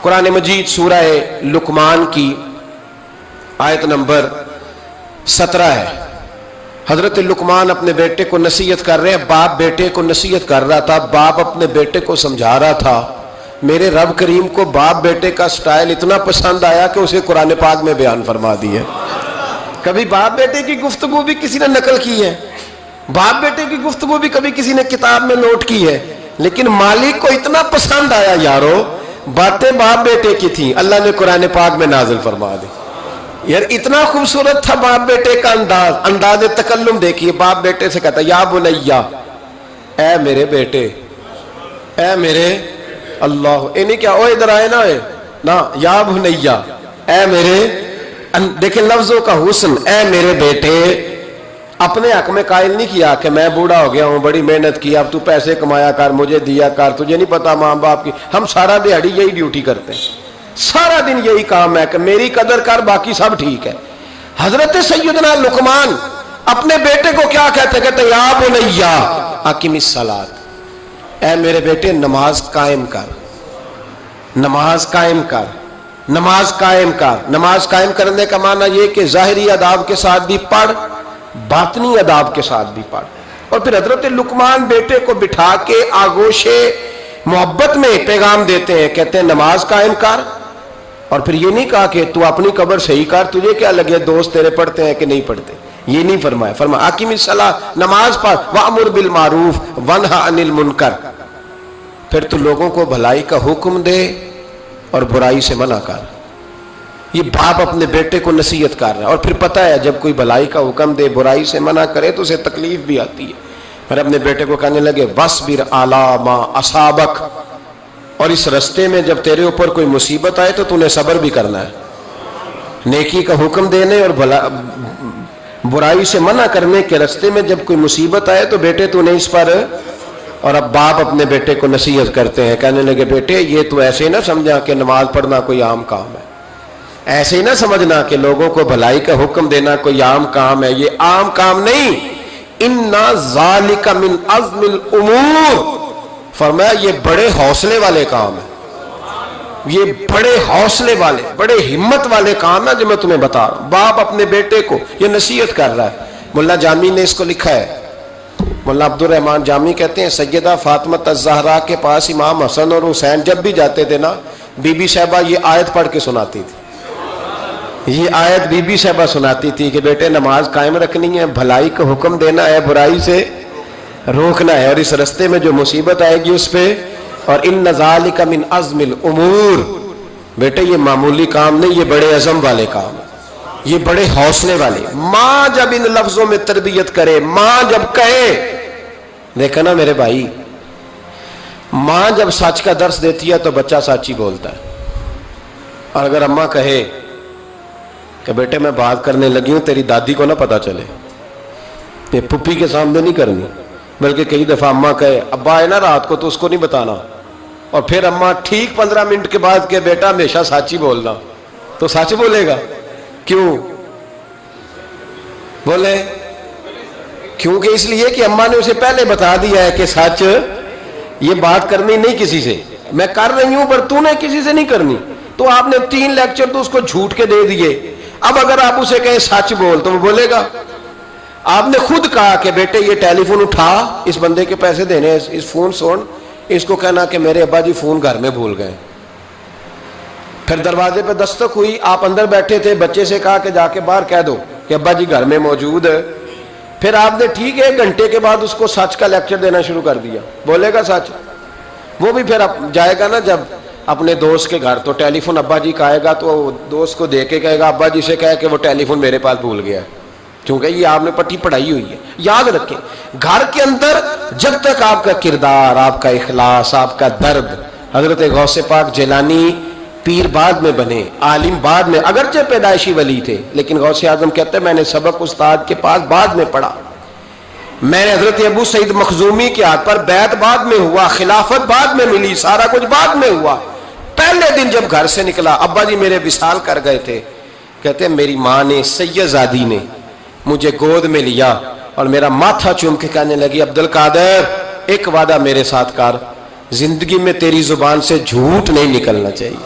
قرآن مجید سورہ لقمان کی آیت نمبر 17 ہے. حضرت لقمان اپنے بیٹے کو نصیحت کر رہے ہیں. باپ بیٹے کو نصیحت کر رہا تھا. باپ اپنے بیٹے کو سمجھا رہا تھا. میرے رب کریم کو باپ بیٹے کا سٹائل اتنا پسند آیا کہ اسے قرآن پاک میں بیان فرما دیا. کبھی باپ بیٹے کی گفتگو بھی کسی نے نقل کی ہے, باپ بیٹے کی گفتگو بھی کبھی کسی نے کتاب میں نوٹ کی ہے, لیکن مالک کو اتنا پسند آیا یارو, باتیں باپ بیٹے کی تھیں, اللہ نے قرآن پاک میں نازل فرما دی. یار اتنا خوبصورت تھا باپ بیٹے کا انداز تکلم دیکھیے. باپ بیٹے سے کہتا یا بنیا, اے میرے بیٹے, اے میرے اللہ, نہیں کیا اوہ ادھر آئے نا, یا بنیا, اے میرے, دیکھیں لفظوں کا حسن, اے میرے بیٹے. اپنے حق میں قائل نہیں کیا کہ میں بوڑھا ہو گیا ہوں, بڑی محنت کی, اب تو پیسے کمایا کر, مجھے دیا کر, تجھے نہیں پتا ماں باپ کی. ہم سارا دیہڑی یہی ڈیوٹی کرتے ہیں, سارا دن یہی کام ہے کہ میری قدر کر, باقی سب ٹھیک ہے. حضرت سیدنا لقمان اپنے بیٹے کو کیا کہتے کہتے یا بنیا اقم الصلاۃ, اے میرے بیٹے نماز قائم کر, نماز قائم کر, نماز قائم کر. نماز قائم کرنے کا معنی یہ کہ ظاہری آداب کے ساتھ بھی پڑھ, باطنی آداب کے ساتھ بھی پڑھ. اور پھر حضرت لقمان بیٹے کو بٹھا کے آغوش محبت میں پیغام دیتے ہیں, کہتے ہیں نماز قائم کر. اور پھر یہ نہیں کہا کہ تو اپنی قبر صحیح کر, تجھے کیا لگے دوست تیرے پڑھتے ہیں کہ نہیں پڑھتے, یہ نہیں فرمایا. فرمایا اقیم الصلاۃ, نماز پڑھ, وامر بالمعروف ونہا عن المنکر. پھر تو لوگوں کو بھلائی کا حکم دے اور برائی سے منع کر. یہ باپ اپنے بیٹے کو نصیحت کر رہا ہے. اور پھر پتہ ہے جب کوئی بھلائی کا حکم دے, برائی سے منع کرے تو اسے تکلیف بھی آتی ہے. پھر اپنے بیٹے کو کہنے لگے وَاصْبِرْ عَلَىٰ مَا أَصَابَكَ, اور اس رستے میں جب تیرے اوپر کوئی مصیبت آئے تو تو نے صبر بھی کرنا ہے. نیکی کا حکم دینے اور برائی سے منع کرنے کے رستے میں جب کوئی مصیبت آئے تو بیٹے تو نے اس پر. اور اب باپ اپنے بیٹے کو نصیحت کرتے ہیں, کہنے لگے بیٹے یہ تو ایسے ہی نہ سمجھا کہ نماز پڑھنا کوئی عام کام ہے, ایسے ہی نہ سمجھنا کہ لوگوں کو بھلائی کا حکم دینا کوئی عام کام ہے. یہ عام کام نہیں, اِنَّ ذَلِكَ مِنْ عَزْمِ الْأُمُورِ. فرمایا یہ بڑے حوصلے والے کام ہیں, یہ بڑے حوصلے والے, بڑے ہمت والے کام ہیں جو میں تمہیں بتا رہا ہوں. باپ اپنے بیٹے کو یہ نصیحت کر رہا ہے. ملا جامی نے اس کو لکھا ہے, مولانا عبد الرحمن جامی کہتے ہیں سیدہ فاطمہ الزہرا کے پاس امام حسن اور حسین جب بھی جاتے تھے نا, بی بی صاحبہ یہ آیت پڑھ کے سناتی تھی. یہ آیت بی بی صاحبہ سناتی تھی کہ بیٹے نماز قائم رکھنی ہے, بھلائی کا حکم دینا ہے, برائی سے روکنا ہے, اور اس رستے میں جو مصیبت آئے گی اس پہ. اور ان ذالک من عزم الامور, بیٹے یہ معمولی کام نہیں, یہ بڑے عزم والے کام, یہ بڑے حوصلے والے. ماں جب ان لفظوں میں تربیت کرے, ماں جب کہے, دیکھا نا میرے بھائی, ماں جب سچ کا درس دیتی ہے تو بچہ سچ ہی بولتا ہے. اور اگر اماں کہے کہ بیٹے میں بات کرنے لگی ہوں, تیری دادی کو نہ پتا چلے, یہ پھپھی کے سامنے نہیں کرنی, بلکہ کئی دفعہ اماں کہے ابا آئے نا رات کو تو اس کو نہیں بتانا, اور پھر اماں ٹھیک 15 منٹ کے بعد کہ بیٹا ہمیشہ سچ ہی بولنا, تو سچ بولے گا. کیوں بولے؟ کیونکہ اس لیے کہ اماں نے اسے پہلے بتا دیا ہے کہ سچ یہ بات کرنی نہیں کسی سے, میں کر رہی ہوں پر تو نے کسی سے نہیں کرنی. تو آپ نے 3 لیکچر تو اس کو جھوٹ کے دے دیے. اب اگر آپ اسے کہیں سچ بول تو وہ بولے گا. آپ نے خود کہا کہ بیٹے یہ ٹیلی فون اٹھا, اس بندے کے پیسے دینے, اس فون سن, اس کو کہنا کہ میرے ابا جی فون گھر میں بھول گئے. پھر دروازے پہ دستک ہوئی, آپ اندر بیٹھے تھے, بچے سے کہا کہ جا کے باہر کہہ دو کہ ابا جی گھر میں موجود ہے. پھر آپ نے ٹھیک 1 گھنٹے کے بعد اس کو سچ کا لیکچر دینا شروع کر دیا, بولے گا سچ؟ وہ بھی پھر جائے گا نا جب اپنے دوست کے گھر, تو ٹیلی فون ابا جی کا آئے گا تو دوست کو دے کے کہے گا ابا جی سے کہے کہ وہ ٹیلی فون میرے پاس بھول گیا ہے, کیونکہ یہ آپ نے پٹی پڑھائی ہوئی ہے. یاد رکھیں, گھر کے اندر جب تک آپ کا کردار, آپ کا اخلاص, آپ کا درد, حضرت غوث پاک جیلانی پیر بعد میں بنے, عالم بعد میں, اگرچہ پیدائشی ولی تھے, لیکن غوث اعظم کہتے ہیں میں نے سبق استاد کے پاس بعد میں پڑھا. میں نے حضرت ابو سعید مخزومی کے ہاتھ پر بیعت بعد میں ہوا, خلافت بعد میں ملی, سارا کچھ بعد میں ہوا. پہلے دن جب گھر سے نکلا, ابا جی میرے وصال کر گئے تھے, کہتے ہیں میری ماں نے, سید زادی نے مجھے گود میں لیا اور میرا ماتھا چوم کے کہنے لگی عبد القادر ایک وعدہ میرے ساتھ کر, زندگی میں تیری زبان سے جھوٹ نہیں نکلنا چاہیے.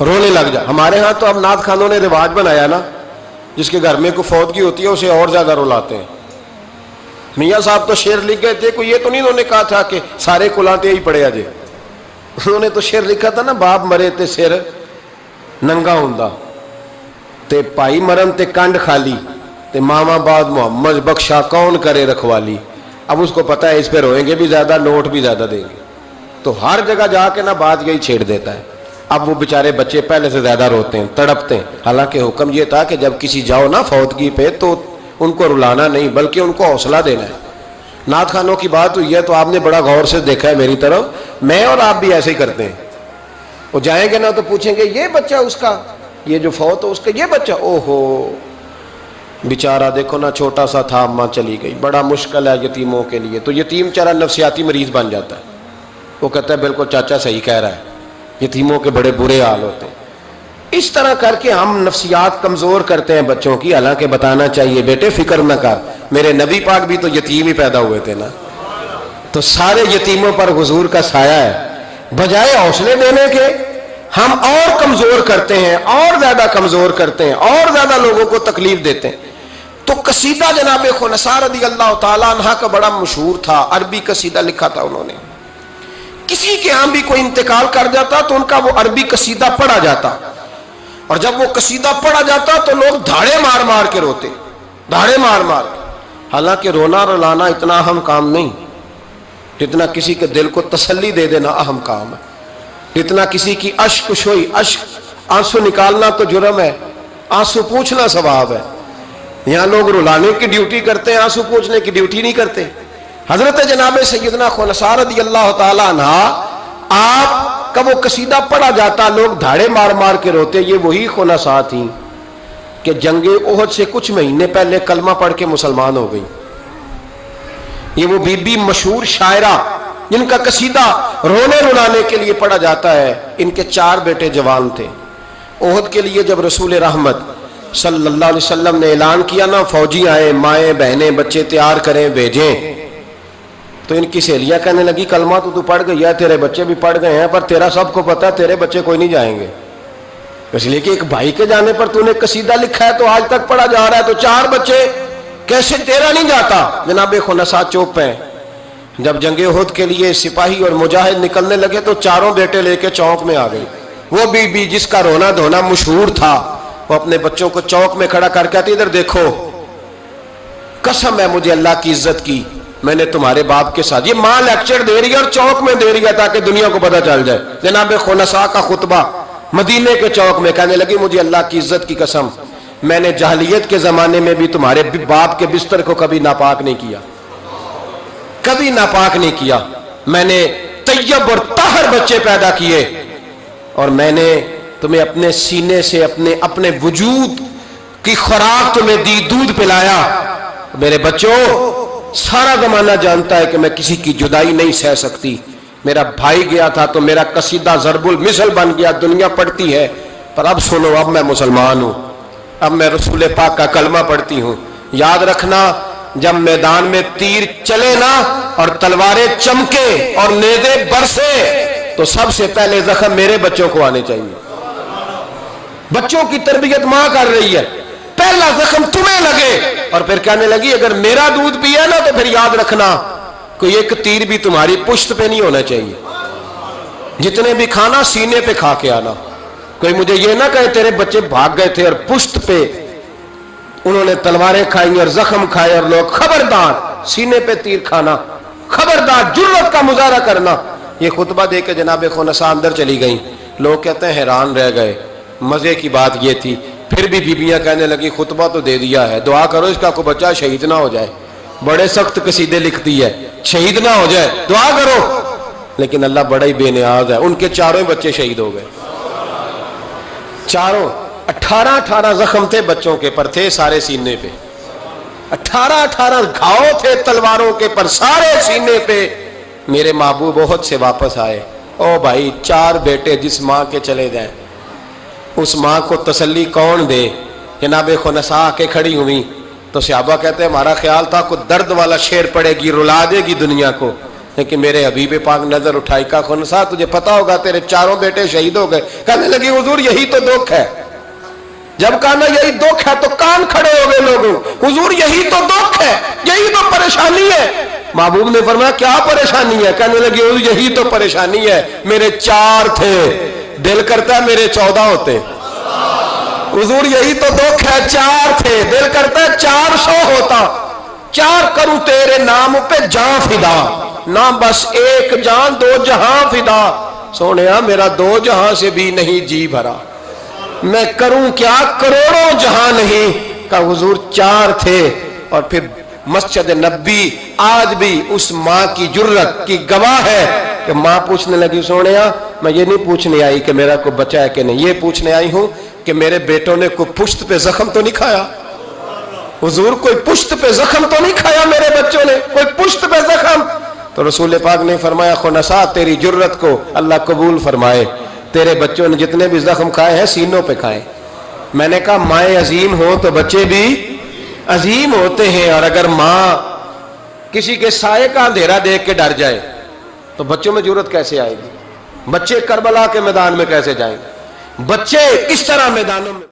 رونے لگ جا. ہمارے ہاں تو اب نعت خانوں نے رواج بنایا نا, جس کے گھر میں کوئی فوتگی ہوتی ہے اسے اور زیادہ رلاتے ہیں. میاں صاحب تو شعر لکھ گئے تھے, کوئی یہ تو نہیں انہوں نے کہا تھا کہ سارے کلاتے ہی پڑے اجے. انہوں نے تو شعر لکھا تھا نا, باپ مرے تے سر ننگا ہوندا تے پائی مرن تے کنڈ خالی تے ماما بعد محمد بخشا کون کرے رکھوالی. اب اس کو پتا ہے اس پہ روئیں گے بھی زیادہ, نوٹ بھی زیادہ دیں گے, تو ہر جگہ جا کے نا بات یہی چھیڑ دیتا ہے. اب وہ بیچارے بچے پہلے سے زیادہ روتے ہیں, تڑپتے ہیں. حالانکہ حکم یہ تھا کہ جب کسی جاؤ نا فوتگی پہ تو ان کو رلانا نہیں بلکہ ان کو حوصلہ دینا ہے. نعت خانوں کی بات ہوئی ہے تو آپ نے بڑا غور سے دیکھا ہے میری طرف, میں اور آپ بھی ایسے ہی کرتے ہیں. وہ جائیں گے نا تو پوچھیں گے یہ بچہ اس کا, یہ جو فوت ہو اس کا یہ بچہ, او ہو بیچارہ دیکھو نا چھوٹا سا تھا, اماں چلی گئی, بڑا مشکل ہے یتیموں کے لیے. تو یتیم چارہ نفسیاتی مریض بن جاتا ہے. وہ کہتا ہے بالکل چاچا صحیح کہہ رہا ہے, یتیموں کے بڑے برے حال ہوتے ہیں. اس طرح کر کے ہم نفسیات کمزور کرتے ہیں بچوں کی. حالانکہ بتانا چاہیے بیٹے فکر نہ کر, میرے نبی پاک بھی تو یتیم ہی پیدا ہوئے تھے نا, تو سارے یتیموں پر حضور کا سایہ ہے. بجائے حوصلے دینے کے ہم اور کمزور کرتے ہیں, اور زیادہ کمزور کرتے ہیں, اور زیادہ لوگوں کو تکلیف دیتے ہیں. تو قصیدہ جناب خنساء رضی اللہ تعالیٰ عنہ کا بڑا مشہور تھا, عربی قصیدہ لکھا تھا انہوں نے. کسی کے ہاں بھی کوئی انتقال کر جاتا تو ان کا وہ عربی قصیدہ پڑھا جاتا, اور جب وہ قصیدہ پڑھا جاتا تو لوگ دھاڑے مار مار کے روتے, دھاڑے مار مار کے. حالانکہ رونا رلانا اتنا اہم کام نہیں جتنا کسی کے دل کو تسلی دے دینا اہم کام ہے. جتنا کسی کی اشک شوئی, اشک آنسو نکالنا تو جرم ہے, آنسو پوچھنا ثواب ہے. یہاں لوگ رلانے کی ڈیوٹی کرتے ہیں, آنسو پوچھنے کی ڈیوٹی نہیں کرتے. حضرت جناب سیدنا خنساء رضی اللہ تعالی عنہ, آپ کا وہ قصیدہ پڑھا جاتا, لوگ دھاڑے مار مار کے روتے. یہ وہی خنساء تھیں کہ جنگ احد سے کچھ مہینے پہلے کلمہ پڑھ کے مسلمان ہو گئی. یہ وہ بی بی مشہور شاعرہ جن کا قصیدہ رونے رلانے کے لیے پڑھا جاتا ہے. ان کے 4 بیٹے جوان تھے. احد کے لیے جب رسول رحمت صلی اللہ علیہ وسلم نے اعلان کیا نا, فوجی آئے, مائیں بہنیں بچے تیار کریں بھیجیں, تو ان کی سہیلیاں کہنے لگی کلمہ تو پڑھ گئی ہے, تیرے بچے بھی پڑھ گئے ہیں, پر تیرا سب کو پتا ہے تیرے بچے کوئی نہیں جائیں گے. اس لیے کہ ایک بھائی کے جانے پر تو نے قصیدہ لکھا ہے تو آج تک پڑھا جا رہا ہے, تو 4 بچے کیسے تیرا نہیں جاتا. جناب خنساء چوپ ہیں. جب جنگ احد کے لیے سپاہی اور مجاہد نکلنے لگے تو 4 بیٹے لے کے چوک میں آ گئی. وہ بی بی جس کا رونا دھونا مشہور تھا, وہ اپنے بچوں کو چوک میں کھڑا کر کے کہتی ادھر دیکھو, قسم ہے مجھے اللہ کی عزت کی, میں نے تمہارے باپ کے ساتھ, یہ ماں لیکچر دے رہی ہے اور چوک میں دے رہی ہے تاکہ دنیا کو پتہ چل جائے. جناب خنساء کا خطبہ مدینے کے چوک میں, کہنے لگی مجھے اللہ کی عزت کی قسم, میں نے جاہلیت کے زمانے میں بھی تمہارے باپ کے بستر کو کبھی ناپاک نہیں کیا, کبھی ناپاک نہیں کیا. میں نے طیب اور طاہر بچے پیدا کیے, اور میں نے تمہیں اپنے سینے سے اپنے وجود کی خوراک تمہیں دی, دودھ پلایا. میرے بچوں, سارا زمانہ جانتا ہے کہ میں کسی کی جدائی نہیں سہ سکتی. میرا بھائی گیا تھا تو میرا قصیدہ ضرب المثل بن گیا, دنیا پڑھتی ہے, پر اب سنو, اب میں مسلمان ہوں, اب میں رسول پاک کا کلمہ پڑھتی ہوں. یاد رکھنا, جب میدان میں تیر چلے نا اور تلواریں چمکے اور نیزے برسے تو سب سے پہلے زخم میرے بچوں کو آنے چاہیے. بچوں کی تربیت ماں کر رہی ہے, پہلا زخم تمہیں لگے. اور پھر کہنے لگی اگر میرا دودھ پیا نا تو پھر یاد رکھنا کوئی ایک تیر بھی تمہاری پشت پہ نہیں ہونا چاہیے. جتنے بھی کھانا سینے پہ کھا کے آنا. کوئی مجھے یہ نہ کہے تیرے بچے بھاگ گئے تھے اور پشت پہ انہوں نے تلواریں کھائی اور زخم کھائے, اور لوگ خبردار سینے پہ تیر کھانا, خبردار جرت کا مظاہرہ کرنا. یہ خطبہ دے کے جناب خنساء اندر چلی گئیں. لوگ کہتے ہیں حیران رہ گئے. مزے کی بات یہ تھی, پھر بھی بیبیاں کہنے لگی خطبہ تو دے دیا ہے, دعا کرو اس کا کوئی بچہ شہید نہ ہو جائے. بڑے سخت قصیدے لکھتی ہے, شہید نہ ہو جائے, دعا کرو. لیکن اللہ بڑا ہی بے نیاز ہے, ان کے 4 بچے شہید ہو گئے. 18 زخم تھے بچوں کے پر, تھے سارے سینے پہ. 18 گھاؤ تھے تلواروں کے پر, سارے سینے پہ. میرے محبوب بہت سے واپس آئے. او بھائی, 4 بیٹے جس ماں کے چلے جائیں, اس ماں کو تسلی کون دے. جناب خنساء کے کھڑی ہوئی تو صحابہ کہتے ہیں ہمارا خیال تھا کوئی درد والا شعر پڑے گی, رلا دے گی دنیا کو. کہ میرے حبیب پاک نظر اٹھائی، کا خنسا تجھے پتا ہوگا تیرے چاروں بیٹے شہید ہو گئے؟ کہنے لگی حضور یہی تو دکھ ہے۔ جب کہا نا یہی دکھ ہے تو کان کھڑے ہو گئے لوگوں، حضور یہی تو دکھ ہے، یہی تو پریشانی ہے۔ محبوب نے فرمایا کیا پریشانی ہے؟ کہنے لگی حضور یہی تو پریشانی ہے، میرے 4 تھے، دل کرتا ہے میرے 14 ہوتے۔ حضور یہی تو دکھ ہے، 4 تھے، دل کرتا ہے 400 ہوتا۔ 4 کروں تیرے نام پہ جان فدا، نہ بس ایک جان 2 جہاں فدا۔ سونیا میرا 2 جہاں سے بھی نہیں جی بھرا، میں کروں کیا کروڑوں جہاں نہیں۔ کہ حضور 4 تھے۔ اور پھر مسجد نبی آج بھی اس ماں کی جرت کی گواہ ہے کہ ماں پوچھنے لگی سونیا میں یہ نہیں پوچھنے آئی کہ میرا کوئی بچہ ہے کہ نہیں، یہ پوچھنے آئی ہوں کہ میرے بیٹوں نے کوئی پشت پہ زخم تو نہیں کھایا؟ حضور کوئی پشت پہ زخم تو نہیں کھایا میرے بچوں نے؟ کوئی پشت پہ زخم؟ تو رسول پاک نے فرمایا خنسا تیری جرت کو اللہ قبول فرمائے، تیرے بچوں نے جتنے بھی زخم کھائے ہیں سینوں پہ کھائے۔ میں نے کہا مائیں عظیم ہو تو بچے بھی عظیم ہوتے ہیں، اور اگر ماں کسی کے سائے کا اندھیرا دیکھ کے ڈر جائے تو بچوں میں جرت کیسے آئے گی؟ بچے کربلا کے میدان میں کیسے جائیں گے؟ بچے کس طرح میدانوں میں